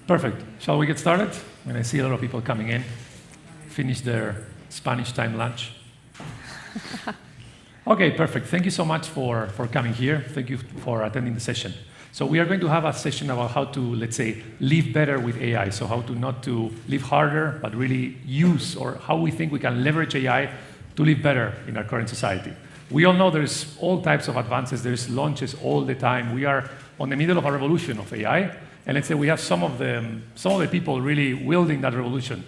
Perfect. Shall we get started? I see a lot of people coming in, finish their Spanish time lunch. Okay, perfect. Thank you so much for coming here. Thank you for attending the session. So we are going to have a session about how to, let's say, live better with AI. So how to not to live harder, but really use, or how we think we can leverage AI to live better in our current society. We all know there's all types of advances. There's launches all the time. We are on the middle of a revolution of AI. And let's say we have some of the people really wielding that revolution,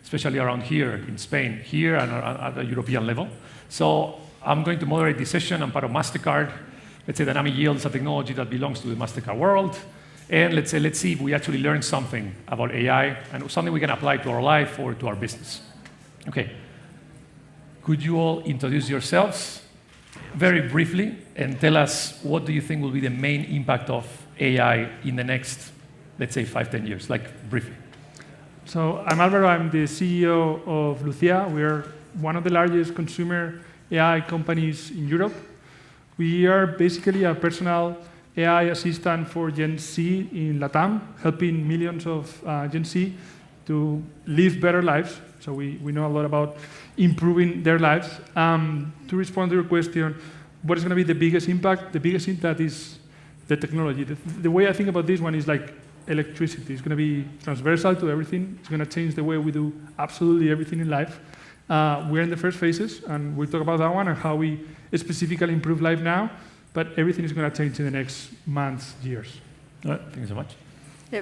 especially around here in Spain, here and at the European level. So I'm going to moderate this session. I'm part of MasterCard. Let's say dynamic yield is a technology that belongs to the MasterCard world. And let's see if we actually learn something about AI and something we can apply to our life or to our business. Okay. Could you all introduce yourselves very briefly and tell us what do you think will be the main impact of AI in the next, let's say, 5-10 years, like briefly. So I'm Alvaro, I'm the CEO of Lucia. We are one of the largest consumer AI companies in Europe. We are basically a personal AI assistant for Gen Z in LATAM, helping millions of Gen Z to live better lives. So we know a lot about improving their lives. To respond to your question, what is going to be the biggest impact? The biggest impact is the technology. The way I think about this one is like electricity. It's going to be transversal to everything. It's going to change the way we do absolutely everything in life. We're in the first phases, and we'll talk about that one and how we specifically improve life now, but everything is going to change in the next months, years. All right, thank you so much.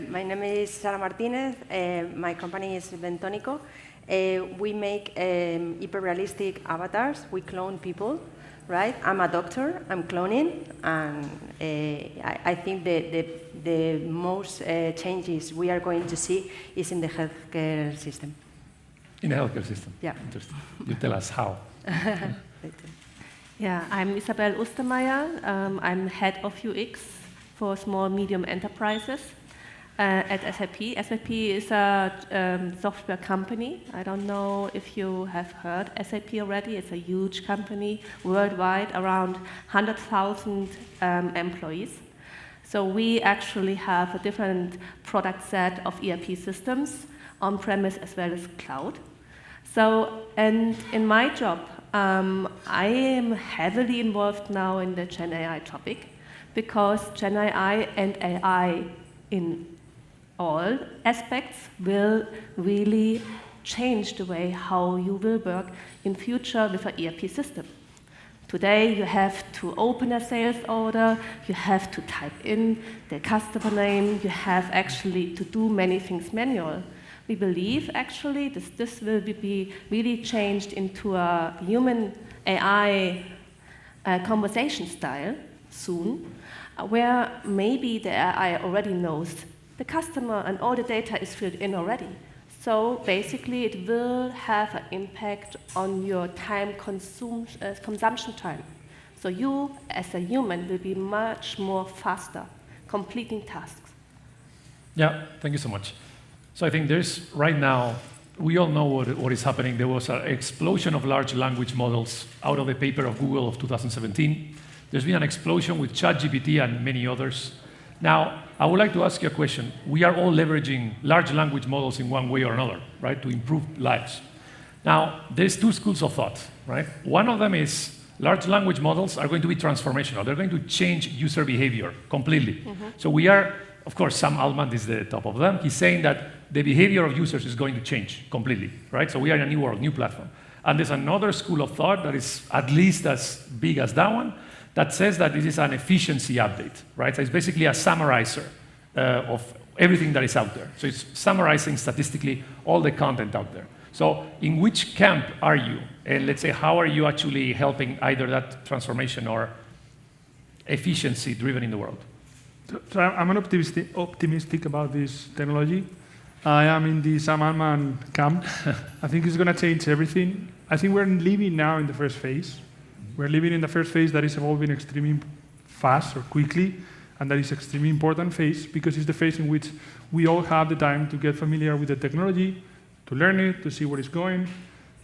My name is Sara Martinez. My company is Bentonico. We make hyper-realistic avatars. We clone people, right? I'm a doctor. I'm cloning, and I think the most changes we are going to see is in the healthcare system. In the healthcare system? Yeah. Interesting. You tell us how. Yeah, I'm Isabel Ostermeier. I'm head of UX for small, medium enterprises at SAP. SAP is a software company. I don't know if you have heard SAP already. It's a huge company worldwide, around 100,000 employees. So we actually have a different product set of ERP systems, on-premise as well as cloud. So, and in my job, I am heavily involved now in the Gen AI topic, because Gen AI and AI in all aspects will really change the way how you will work in future with an ERP system. Today, you have to open a sales order, you have to type in the customer name, you have actually to do many things manual. We believe actually this will be really changed into a human AI conversation style soon, where maybe the AI already knows the customer and all the data is filled in already. So basically it will have an impact on your time consumption time. So you as a human will be much more faster completing tasks. Yeah, thank you so much. So I think there's, right now, we all know what is happening. There was an explosion of large language models out of the paper of Google of 2017. There's been an explosion with ChatGPT and many others. Now, I would like to ask you a question. We are all leveraging large language models in one way or another, right, to improve lives. Now, there's two schools of thought, right? One of them is large language models are going to be transformational. They're going to change user behavior completely. Mm-hmm. So we are, of course, Sam Altman is the top of them. He's saying that the behavior of users is going to change completely, right? So we are in a new world, new platform. And there's another school of thought that is at least as big as that one that says that this is an efficiency update, right? So it's basically a summarizer of everything that is out there. So it's summarizing statistically all the content out there. So in which camp are you? And let's say, how are you actually helping either that transformation or efficiency driven in the world? So I'm an optimistic about this technology. I am in the Sam Altman camp. I think it's going to change everything. I think we're living now in the first phase. We're living in the first phase that is evolving extremely fast or quickly, and that is extremely important phase because it's the phase in which we all have the time to get familiar with the technology, to learn it, to see where it's going,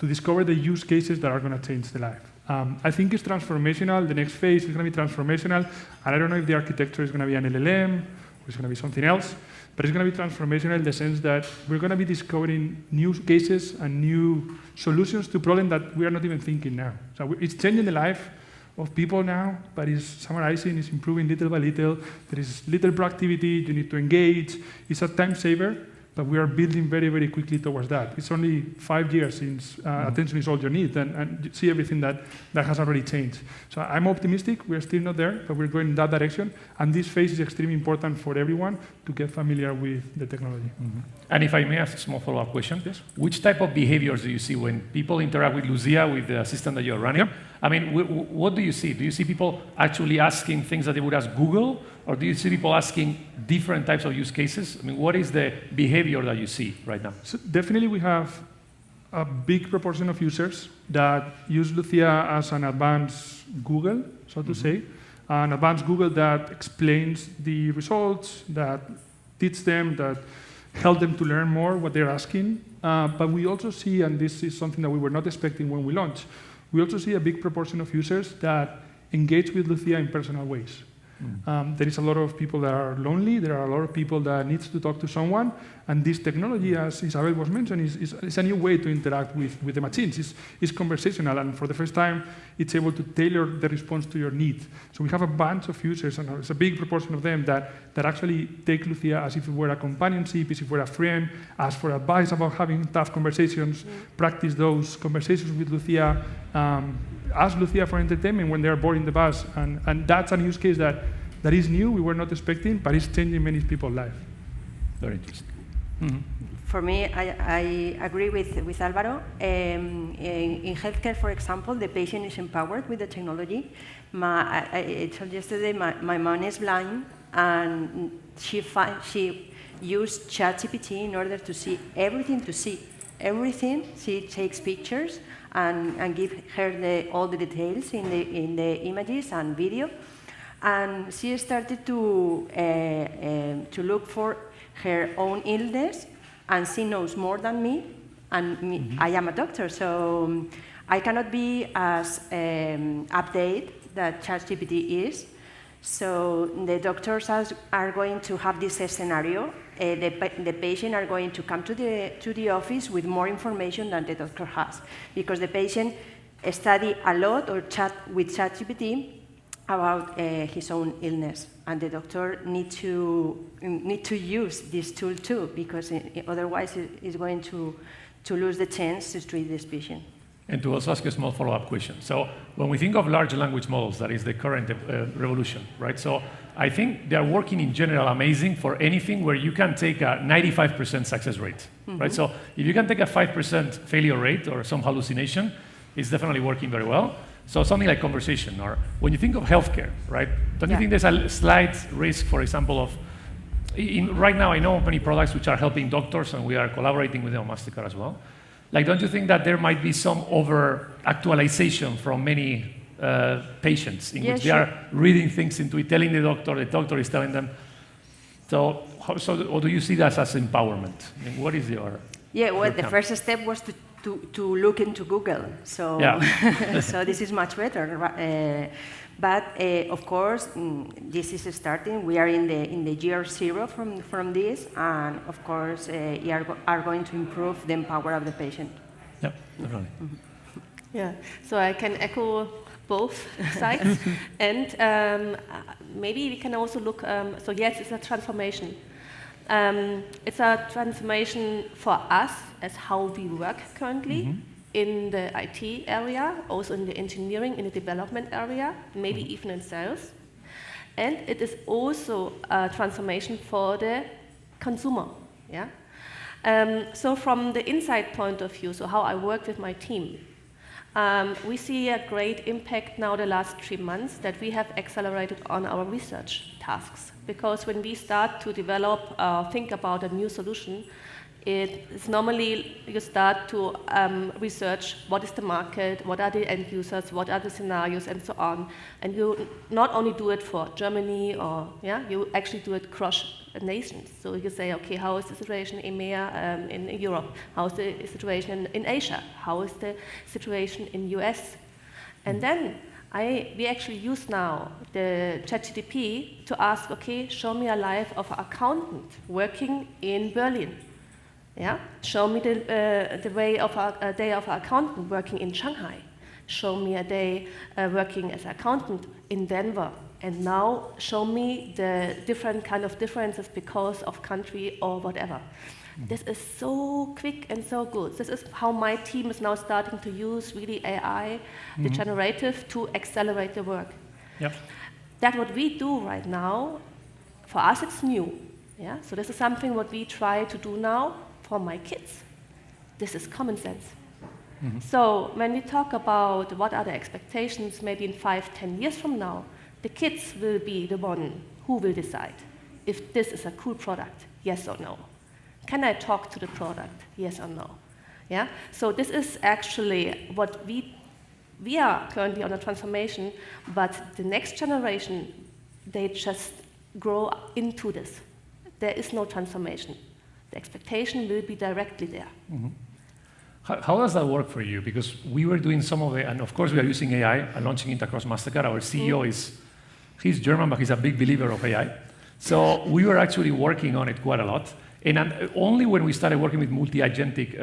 to discover the use cases that are going to change the life. I think it's transformational. The next phase is going to be transformational, and I don't know if the architecture is going to be an LLM, it's going to be something else, but it's going to be transformational in the sense that we're going to be discovering new cases and new solutions to problems that we are not even thinking now. So it's changing the life of people now, but it's summarizing, it's improving little by little. There is little proactivity, you need to engage. It's a time saver, but we are building very, very quickly towards that. It's only 5 years since attention is all you need, and you see everything that has already changed. So I'm optimistic. We're still not there, but we're going in that direction. And this phase is extremely important for everyone to get familiar with the technology. And if I may ask a small follow-up question, Yes. Which type of behaviors do you see when people interact with Lucia, with the assistant that you're running? Yep. I mean, what do you see? Do you see people actually asking things that they would ask Google, or do you see people asking different types of use cases? I mean, what is the behavior that you see right now? So definitely we have a big proportion of users that use Lucia as an advanced Google, so to say, an advanced Google that explains the results, that teach them, that help them to learn more what they're asking. But we also see, and this is something that we were not expecting when we launched, we also see a big proportion of users that engage with Lucia in personal ways. There is a lot of people that are lonely. There are a lot of people that need to talk to someone. And this technology, as Isabel was mentioning, is a new way to interact with the machines. It's conversational, and for the first time, it's able to tailor the response to your need. So we have a bunch of users, and it's a big proportion of them that actually take Lucia as if it were a companionship, as if it were a friend, ask for advice about having tough conversations, practice those conversations with Lucia, ask Lucia for entertainment when they're bored in the bus. And that's a use case that is new, we were not expecting, but it's changing many people's lives. Very interesting. For me, I agree with Alvaro. In healthcare, for example, the patient is empowered with the technology. I told yesterday my mom is blind, and she used ChatGPT in order to see everything. She takes pictures and give her all the details in the images and video. And she started to look for her own illness, and she knows more than me, and I am a doctor, so I cannot be as updated that ChatGPT is. So the doctors are going to have this scenario. The patient are going to come to the office with more information than the doctor has, because the patient study a lot or chat with ChatGPT about his own illness, and the doctor need to use this tool too, because otherwise he's going to lose the chance to treat this patient. And to also ask a small follow-up question. So when we think of large language models, that is the current revolution, right? So I think they're working in general amazing for anything where you can take a 95% success rate, right? So if you can take a 5% failure rate or some hallucination, it's definitely working very well. So something like conversation, or when you think of healthcare, right? Don't you think there's a slight risk, for example, of, right now I know many products which are helping doctors, and we are collaborating with them on Mastercard as well. Like, don't you think that there might be some over-actualization from many patients in which they are reading things into it, telling the doctor is telling them. So or do you see that as empowerment? I mean, what is your... Yeah, well, the first step was to look into Google. So, so this is much better. But of course, this is starting. We are in the year 0 from this, and of course, we are going to improve the power of the patient. Yeah, definitely. Yeah, so I can echo both sides, and maybe we can also look. So yes, it's a transformation. It's a transformation for us as how we work currently. In the IT area, also in the engineering, in the development area, maybe even in sales. And it is also a transformation for the consumer. Yeah? So from the inside point of view, so how I work with my team, we see a great impact now the last 3 months that we have accelerated on our research tasks. Because when we start to develop, think about a new solution, it's normally you start to research what is the market, what are the end users, what are the scenarios, and so on. And you not only do it for Germany, or you actually do it across nations. So you say, okay, how is the situation in EMEA, in Europe? How is the situation in Asia? How is the situation in US? And then We actually use now the ChatGPT to ask, okay, show me a life of an accountant working in Berlin. Yeah? Show me the way of a day of an accountant working in Shanghai. Show me a day working as an accountant in Denver. And now show me the different kind of differences because of country or whatever. This is so quick and so good. This is how my team is now starting to use really AI, the generative, to accelerate the work. Yep. That's what we do right now. For us, it's new. Yeah? So this is something what we try to do now for my kids. This is common sense. So when we talk about what are the expectations, maybe in 5, 10 years from now, the kids will be the one who will decide if this is a cool product, yes or no. Can I talk to the product, yes or no? Yeah. So this is actually what we are currently on a transformation, but the next generation, they just grow into this. There is no transformation. The expectation will be directly there. How does that work for you? Because we were doing some of it, and of course we are using AI and launching it across MasterCard. Our CEO he's German, but he's a big believer of AI. So we were actually working on it quite a lot. And only when we started working with multi-agentic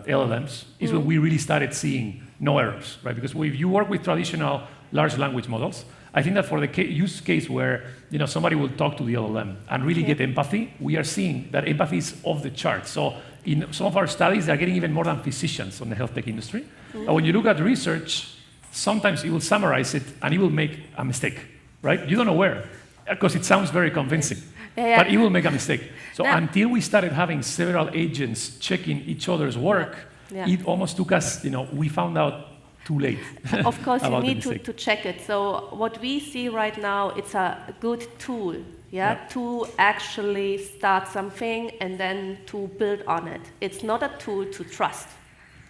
LLMs is when we really started seeing no errors, right? Because if you work with traditional large language models, I think that for the use case where somebody will talk to the LLM and really get empathy, we are seeing that empathy is off the charts. So in some of our studies, they're getting even more than physicians on the health tech industry. And when you look at research, sometimes it will summarize it and it will make a mistake, right? You don't know where, because it sounds very convincing. But it will make a mistake. So until we started having several agents checking each other's work, it almost took us, we found out too late. Of course, you need to check it. So what we see right now, it's a good tool, to actually start something and then to build on it. It's not a tool to trust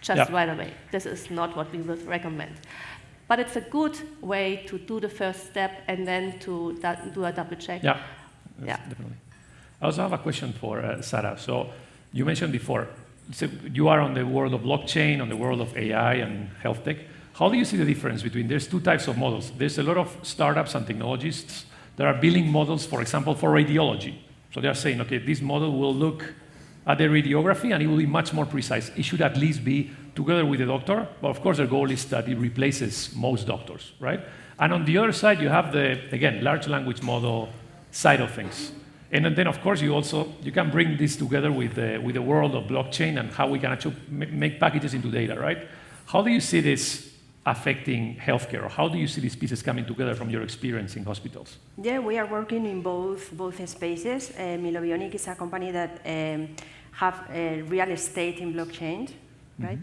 just right away. This is not what we would recommend. But it's a good way to do the first step and then to do a double check. Definitely. I also have a question for Sarah. So you mentioned before, so you are on the world of blockchain, on the world of AI and health tech. How do you see the difference between, there's two types of models. There's a lot of startups and technologists that are building models, for example, for radiology. So they're saying, okay, this model will look at the radiography and it will be much more precise. It should at least be together with the doctor, but of course their goal is that it replaces most doctors, right? And on the other side, you have the, again, large language model side of things. And then, of course, you can bring this together with the world of blockchain and how we can actually make packages into data, right? How do you see this affecting healthcare? Or how do you see these pieces coming together from your experience in hospitals? Yeah, we are working in both spaces. Milobionic is a company that have real estate in blockchain, right?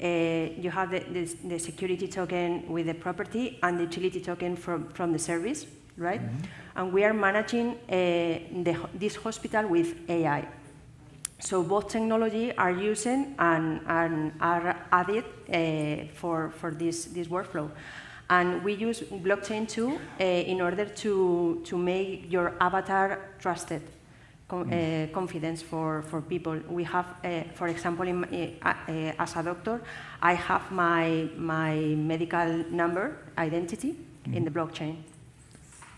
You have the security token with the property and the utility token from the service, right? And we are managing this hospital with AI. So both technology are using and are added for this workflow. And we use blockchain too in order to make your avatar trusted, confidence for people. We have, for example, as a doctor, I have my medical number, identity, in the blockchain.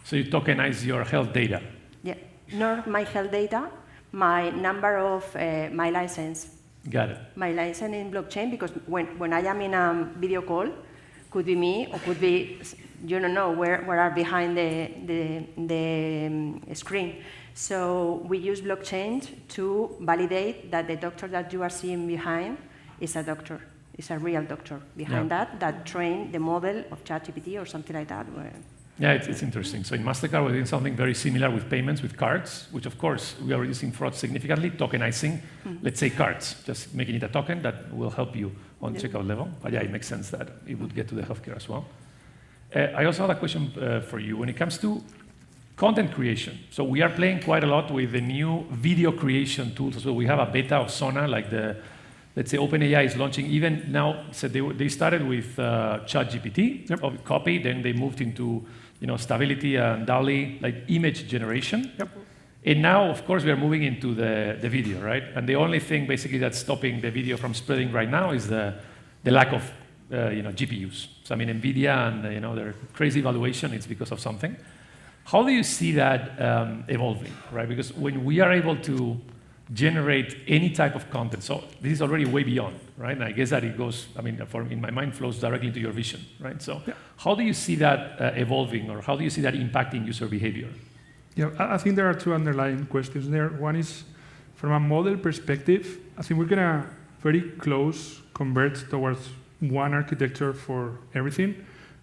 So you tokenize your health data? Yeah, not my health data, my number of my license. Got it. My license in blockchain, because when I am in a video call, could be me or could be, you don't know where are behind the screen. So we use blockchain to validate that the doctor that you are seeing behind is a doctor, is a real doctor behind that trained the model of ChatGPT or something like that. Yeah, it's interesting. So in MasterCard, we're doing something very similar with payments, with cards, which of course we are reducing fraud significantly, tokenizing, let's say cards, just making it a token that will help you on checkout level. But yeah, it makes sense that it would get to the healthcare as well. I also had a question for you. When it comes to content creation, so we are playing quite a lot with the new video creation tools. So we have a beta of Sona, like let's say OpenAI is launching even now. So they started with ChatGPT, of copy, then they moved into Stability and DALL-E, like image generation. And now, of course, we are moving into the video, right? And the only thing basically that's stopping the video from spreading right now is the lack of GPUs. So I mean, NVIDIA and their crazy valuation, it's because of something. How do you see that evolving, right? Because when we are able to generate any type of content, so this is already way beyond, right? And I guess that it goes, in my mind, flows directly into your vision, right? So how do you see that evolving, or how do you see that impacting user behavior? Yeah, I think there are two underlying questions there. One is, from a model perspective, I think we're going to very close converge towards one architecture for everything.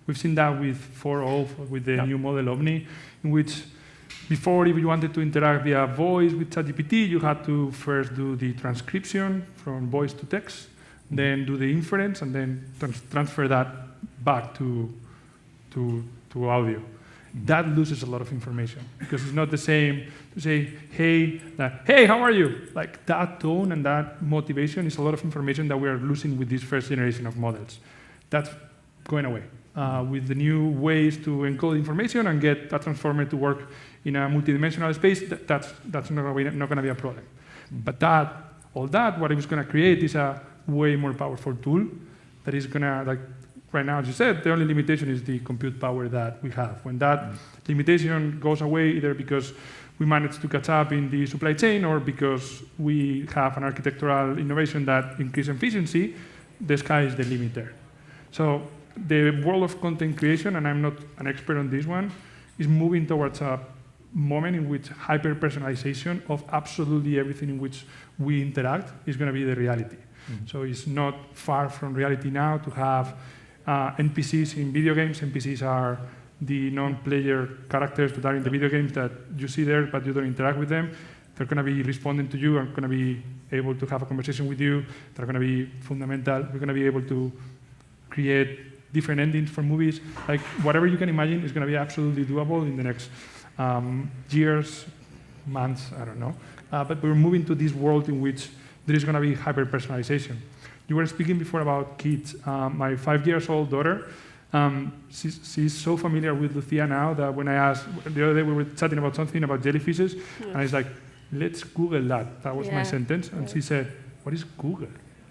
We've seen that with 4.0, with the new model Omni, in which before, if you wanted to interact via voice with ChatGPT, you had to first do the transcription from voice to text, then do the inference, and then transfer that back to audio. That loses a lot of information, because it's not the same to say, hey, how are you? Like, that tone and that motivation is a lot of information that we are losing with this first generation of models. That's going away. With the new ways to encode information and get that transformer to work in a multidimensional space, that's not going to be a problem. But what it was going to create is a way more powerful tool that is going to, like, right now, as you said, the only limitation is the compute power that we have. When that limitation goes away, either because we managed to catch up in the supply chain or because we have an architectural innovation that increases efficiency, the sky is the limit there. So the world of content creation, and I'm not an expert on this one, is moving towards a moment in which hyper-personalization of absolutely everything in which we interact is going to be the reality. So it's not far from reality now to have NPCs in video games. NPCs are the non-player characters that are in the video games that you see there, but you don't interact with them. They're going to be responding to you and going to be able to have a conversation with you. They're going to be fundamental. We're going to be able to create different endings for movies. Like, whatever you can imagine is going to be absolutely doable in the next years, months, I don't know. But we're moving to this world in which there is going to be hyper-personalization. You were speaking before about kids. My 5-year-old daughter, she's so familiar with Lucia now that when I asked, the other day we were chatting about something about jellyfishes, and I was like, let's Google that. That was my sentence. And she said, what is Google?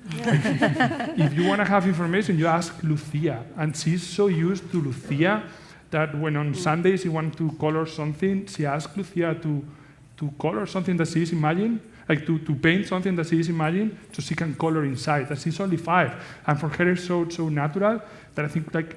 If you want to have information, you ask Lucia. And she's so used to Lucia that when on Sundays she wants to color something, she asks Lucia to color something that she's imagining, like to paint something that she's imagining, so she can color inside. And she's only 5. And for her, it's so natural that I think, like,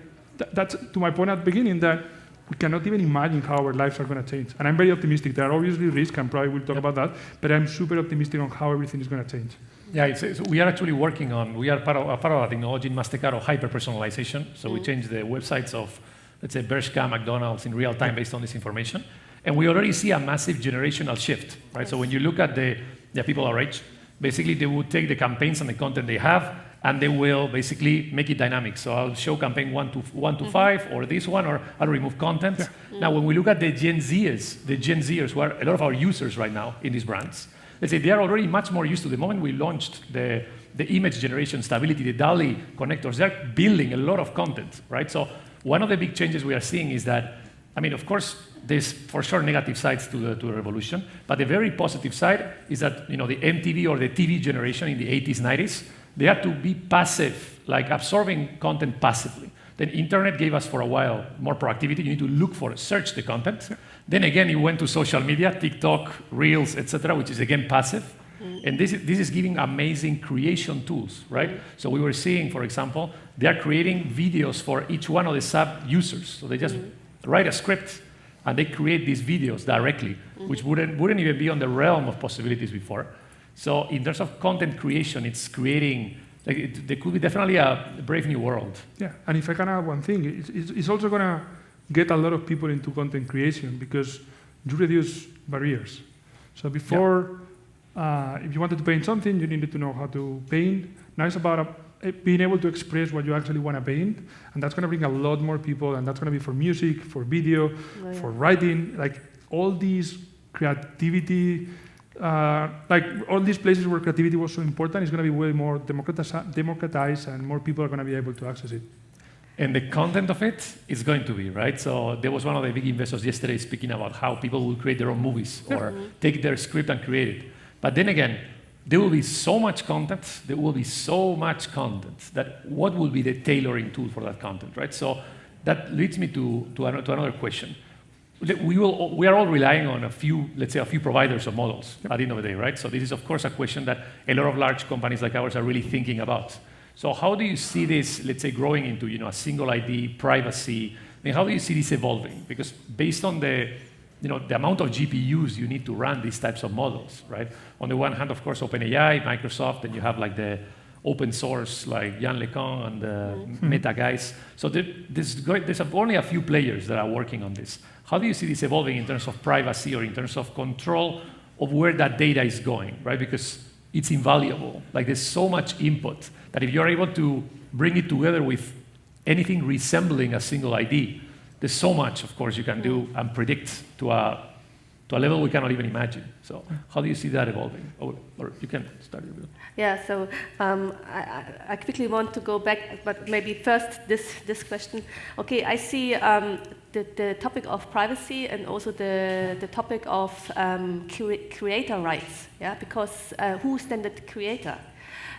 that's to my point at the beginning, that we cannot even imagine how our lives are going to change. And I'm very optimistic. There are obviously risks, and probably we'll talk about that, but I'm super optimistic on how everything is going to change. Yeah, we are actually working on, we are part of a technology in Mastecaro, hyper-personalization. So we change the websites of, let's say, Bershka, McDonald's in real time based on this information. And we already see a massive generational shift, right? So when you look at the people our age, basically they will take the campaigns and the content they have, and they will basically make it dynamic. So I'll show campaign 1 to 5, or this one, or I'll remove content. Now, when we look at the Gen Zers, who are a lot of our users right now in these brands, let's say they are already much more used to the moment we launched the image generation stability, the DALL-E connectors. They're building a lot of content, right? So one of the big changes we are seeing is that, of course, there's for sure negative sides to the revolution, but the very positive side is that the MTV or the TV generation in the 80s, 90s, they had to be passive, like absorbing content passively. Then internet gave us for a while more proactivity. You need to search the content. Then again, you went to social media, TikTok, Reels, etc., which is again passive. And this is giving amazing creation tools, right? So we were seeing, for example, they are creating videos for each one of the sub-users. So they just write a script, and they create these videos directly, which wouldn't even be on the realm of possibilities before. So in terms of content creation, it's creating, there could be definitely a brave new world. Yeah, and if I can add one thing, it's also going to get a lot of people into content creation because you reduce barriers. So before, if you wanted to paint something, you needed to know how to paint. Now it's about being able to express what you actually want to paint, and that's going to bring a lot more people, and that's going to be for music, for video, for writing, like all these creativity, like all these places where creativity was so important is going to be way more democratized, and more people are going to be able to access it. And the content of it is going to be, right? So there was one of the big investors yesterday speaking about how people will create their own movies or take their script and create it. But then again, there will be so much content, that what will be the tailoring tool for that content, right? So that leads me to another question. We are all relying on a few, let's say, a few providers of models at the end of the day, right? So this is, of course, a question that a lot of large companies like ours are really thinking about. So how do you see this, let's say, growing into, a single ID, privacy? I mean, how do you see this evolving? Because based on the amount of GPUs you need to run these types of models, right? On the one hand, of course, OpenAI, Microsoft, and you have like the open source like Yann LeCun and the Meta guys. So there's only a few players that are working on this. How do you see this evolving in terms of privacy or in terms of control of where that data is going, right? Because it's invaluable. Like there's so much input that if you're able to bring it together with anything resembling a single ID, there's so much, of course, you can do and predict to a level we cannot even imagine. So how do you see that evolving? Or you can start. Yeah, so I quickly want to go back, but maybe first this question. Okay, I see the topic of privacy and also the topic of creator rights, yeah, because who's then the creator?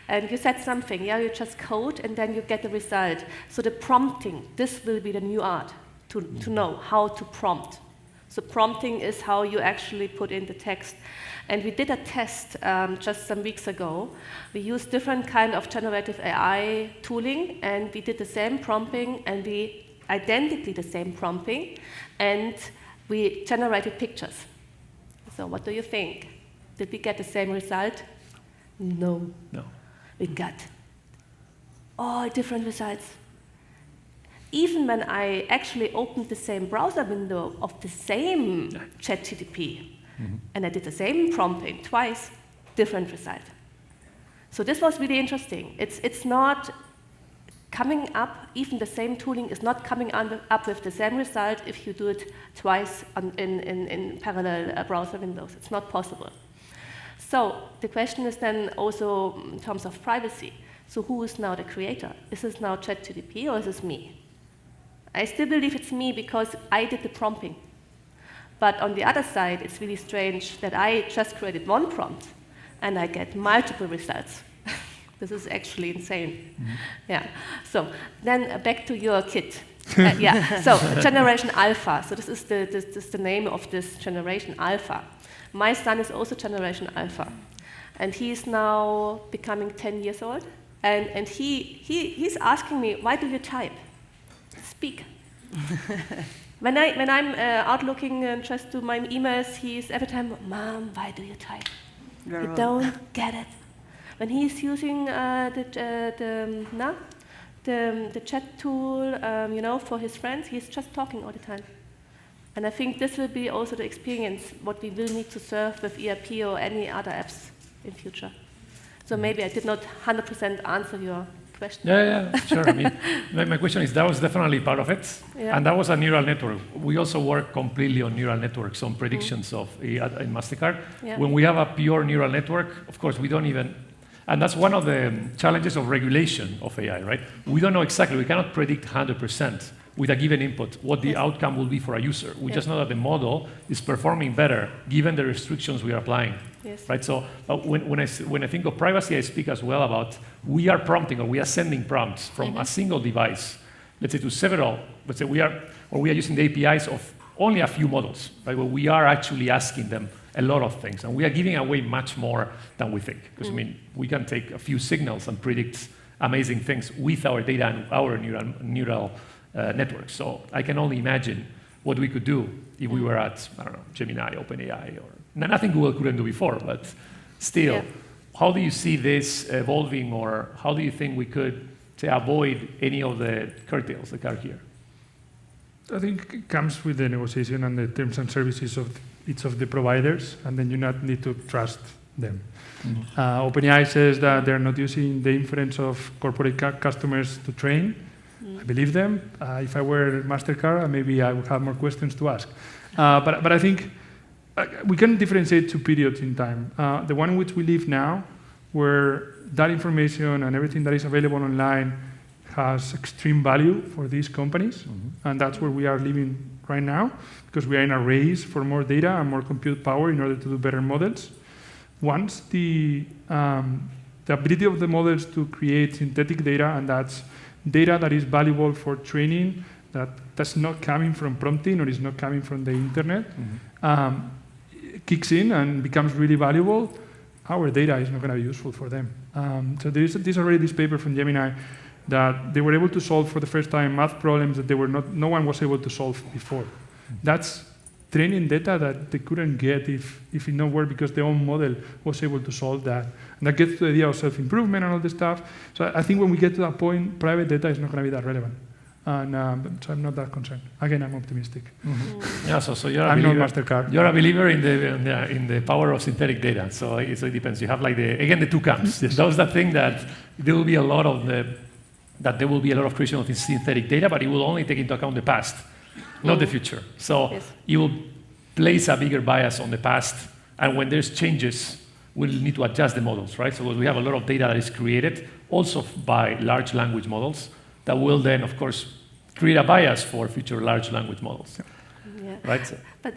And you said something, yeah, you just code and then you get the result. So the prompting, this will be the new art, to know how to prompt. So prompting is how you actually put in the text. And we did a test just some weeks ago. We used different kind of generative AI tooling, and we did the same prompting, and we identically the same prompting, and we generated pictures. So what do you think? Did we get the same result? No. No. We got all different results. Even when I actually opened the same browser window of the same ChatGPT, and I did the same prompting twice, different result. So this was really interesting. It's not coming up, even the same tooling is not coming up with the same result if you do it twice in parallel browser windows. It's not possible. So the question is then also in terms of privacy. So who is now the creator? Is this now ChatGPT or is this me? I still believe it's me because I did the prompting. But on the other side, it's really strange that I just created one prompt and I get multiple results. This is actually insane. Yeah. So then back to your kid. Yeah. So generation alpha. So this is the name of this generation, alpha. My son is also generation alpha, and he is now becoming 10 years old. And he's asking me, why do you type? Speak. When I'm out looking and just do my emails, he's every time, Mom, why do you type? You don't get it. When he's using the chat tool, for his friends, he's just talking all the time. And I think this will be also the experience what we will need to serve with ERP or any other apps in future. So maybe I did not 100% answer your question. Yeah, sure. I mean, my question is, that was definitely part of it, and that was a neural network. We also work completely on neural networks, on predictions in MasterCard. Yeah. When we have a pure neural network, of course, we don't even, and that's one of the challenges of regulation of AI, right? We don't know exactly, we cannot predict 100% with a given input what the outcome will be for a user. We just know that the model is performing better given the restrictions we are applying. Yes. Right. So when I think of privacy, I speak as well about we are prompting or we are sending prompts from a single device, let's say to several. Let's say we are using the APIs of only a few models, right? Where we are actually asking them a lot of things, and we are giving away much more than we think. Because I mean, we can take a few signals and predict amazing things with our data and our neural networks. So I can only imagine what we could do if we were at, I don't know, Gemini, OpenAI, or nothing Google couldn't do before, but still, how do you see this evolving, or how do you think we could, say, avoid any of the curtails that are here? I think it comes with the negotiation and the terms and services of each of the providers, and then you not need to trust them. OpenAI says that they're not using the inference of corporate customers to train. I believe them. If I were MasterCard, maybe I would have more questions to ask. But I think we can differentiate two periods in time. The one in which we live now, where that information and everything that is available online has extreme value for these companies, and that's where we are living right now, because we are in a race for more data and more compute power in order to do better models. once the ability of the models to create synthetic data, and that's data that is valuable for training, that's not coming from prompting or is not coming from the internet, kicks in and becomes really valuable, our data is not going to be useful for them. So there's already this paper from Gemini that they were able to solve for the first time math problems that no one was able to solve before. That's training data that they couldn't get if it not work because their own model was able to solve that. And that gets to the idea of self-improvement and all this stuff. So I think when we get to that point, private data is not going to be that relevant. And so I'm not that concerned. Again, I'm optimistic. Yeah, so you're a I'm believer. not MasterCard. You're a believer in the power of synthetic data. So it depends. You have like the two camps. Yes. Those that think that there will be a lot of creation of synthetic data, but it will only take into account the past, not the future. So it will place a bigger bias on the past, and when there's changes, we'll need to adjust the models, right? So we have a lot of data that is created also by large language models that will then, of course, create a bias for future large language models. Yeah. Right? But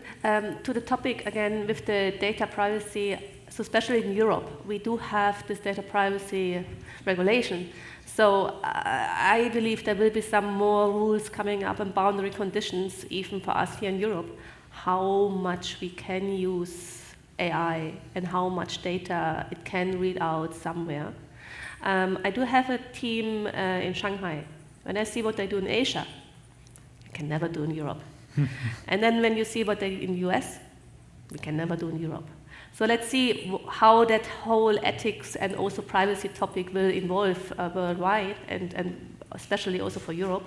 to the topic again with the data privacy, so especially in Europe, we do have this data privacy regulation. So I believe there will be some more rules coming up and boundary conditions, even for us here in Europe, how much we can use AI and how much data it can read out somewhere. I do have a team in Shanghai. When I see what they do in Asia, you can never do in Europe. And then when you see what they do in the US, we can never do in Europe. So let's see how that whole ethics and also privacy topic will evolve worldwide, and especially also for Europe.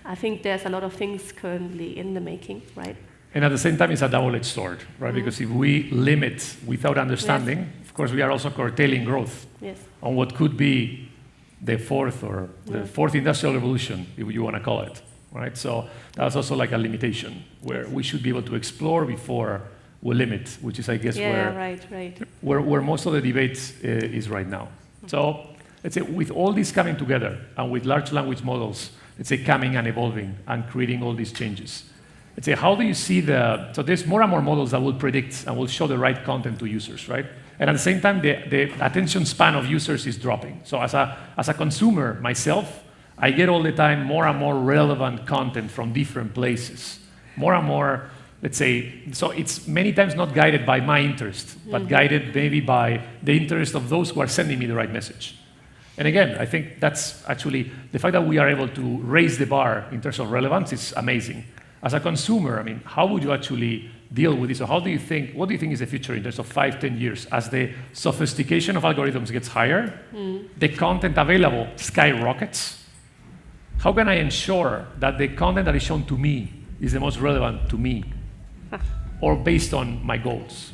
I think there's a lot of things currently in the making, right? And at the same time, it's a double-edged sword, right? Because if we limit without understanding, of course, we are also curtailing growth on what could be the fourth industrial revolution, if you want to call it, right? So that's also like a limitation where we should be able to explore before we limit, which is, I guess, where most of the debate is right now. So let's say with all this coming together and with large language models, let's say coming and evolving and creating all these changes, let's say, how do you see so there's more and more models that will predict and will show the right content to users, right? And at the same time, the attention span of users is dropping. So as a consumer myself, I get all the time more and more relevant content from different places. More and more, let's say, so it's many times not guided by my interest, but guided maybe by the interest of those who are sending me the right message. And again, I think that's actually, the fact that we are able to raise the bar in terms of relevance is amazing. As a consumer, I mean, how would you actually deal with this? Or what do you think is the future in terms of 5-10 years? As the sophistication of algorithms gets higher, the content available skyrockets. How can I ensure that the content that is shown to me is the most relevant to me or based on my goals?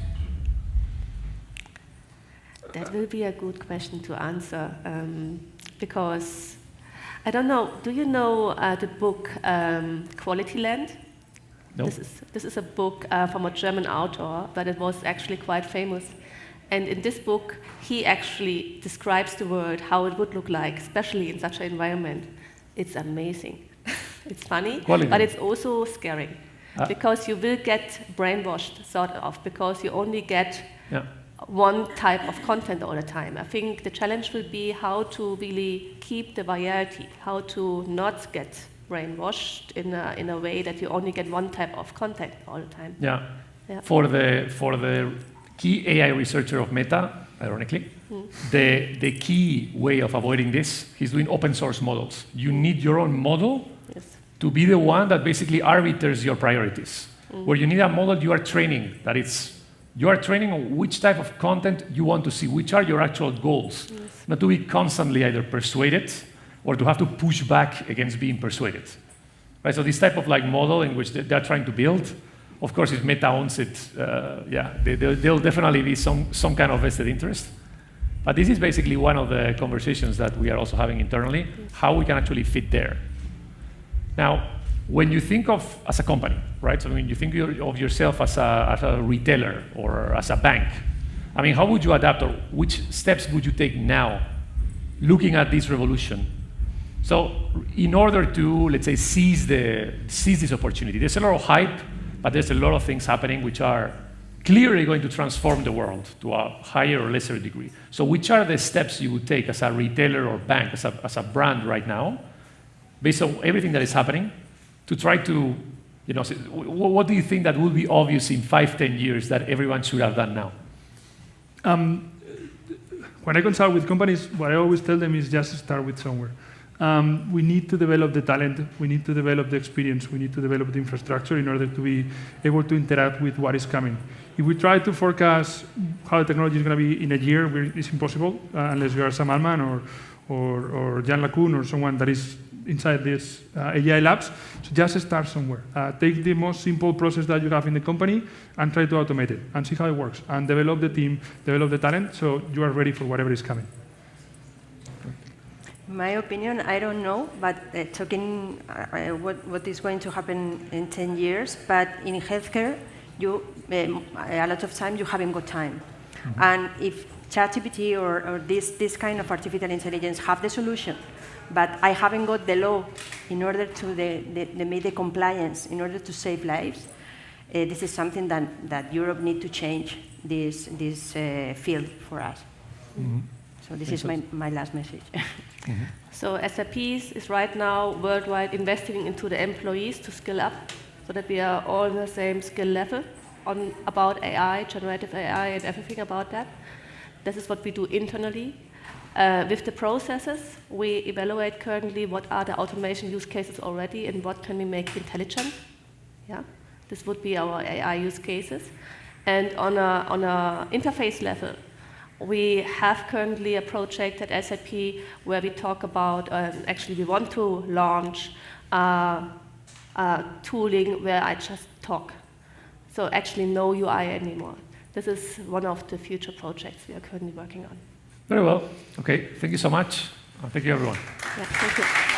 That will be a good question to answer because I don't know. Do you know the book Quality Land? No. This is a book from a German author, but it was actually quite famous. And in this book, he actually describes the world, how it would look like, especially in such an environment. It's amazing. It's funny, but it's also scary because you will get brainwashed, sort of, because you only get one type of content all the time. I think the challenge will be how to really keep the variety, how to not get brainwashed in a way that you only get one type of content all the time. Yeah. For the key AI researcher of Meta, ironically, the key way of avoiding this, he's doing open source models. You need your own model to be the one that basically arbiters your priorities. Where you need a model you are training, you are training on which type of content you want to see, which are your actual goals. Not to be constantly either persuaded or to have to push back against being persuaded. Right? So this type of like model in which they're trying to build, of course, if Meta owns it, there'll definitely be some kind of vested interest. But this is basically one of the conversations that we are also having internally, how we can actually fit there. Now, when you think of as a company, right? So when you think of yourself as a retailer or as a bank, I mean, how would you adapt, or which steps would you take now, looking at this revolution? So, in order to, let's say, seize this opportunity, there's a lot of hype, but there's a lot of things happening which are clearly going to transform the world to a higher or lesser degree. So which are the steps you would take as a retailer or bank, as a brand right now, based on everything that is happening, to try to, what do you think that will be obvious in 5, 10 years that everyone should have done now? When I consult with companies, what I always tell them is just start with somewhere. We need to develop the talent, we need to develop the experience, we need to develop the infrastructure in order to be able to interact with what is coming. If we try to forecast how the technology is going to be in a year, it's impossible unless you are Sam Altman or Jan LeCun or someone that is inside these AI labs. So just start somewhere. Take the most simple process that you have in the company and try to automate it and see how it works. And develop the team, develop the talent, so you are ready for whatever is coming. My opinion, I don't know, but talking what is going to happen in 10 years, but in healthcare, a lot of time you haven't got time. Mm-hmm. And if ChatGPT or this kind of artificial intelligence have the solution, but I haven't got the law in order to make the compliance, in order to save lives, this is something that Europe need to change this field for us. Mm-hmm. So this is my last message. Mm-hmm. So SAP is right now worldwide investing into the employees to skill up so that we are all on the same skill level about AI, generative AI, and everything about that. This is what we do internally. With the processes, we evaluate currently what are the automation use cases already and what can we make intelligent. Yeah, this would be our AI use cases. And on a interface level, we have currently a project at SAP where we talk about, actually we want to launch tooling where I just talk. So actually no UI anymore. This is one of the future projects we are currently working on. Very well. Okay, thank you so much. Thank you, everyone. Yeah, thank you.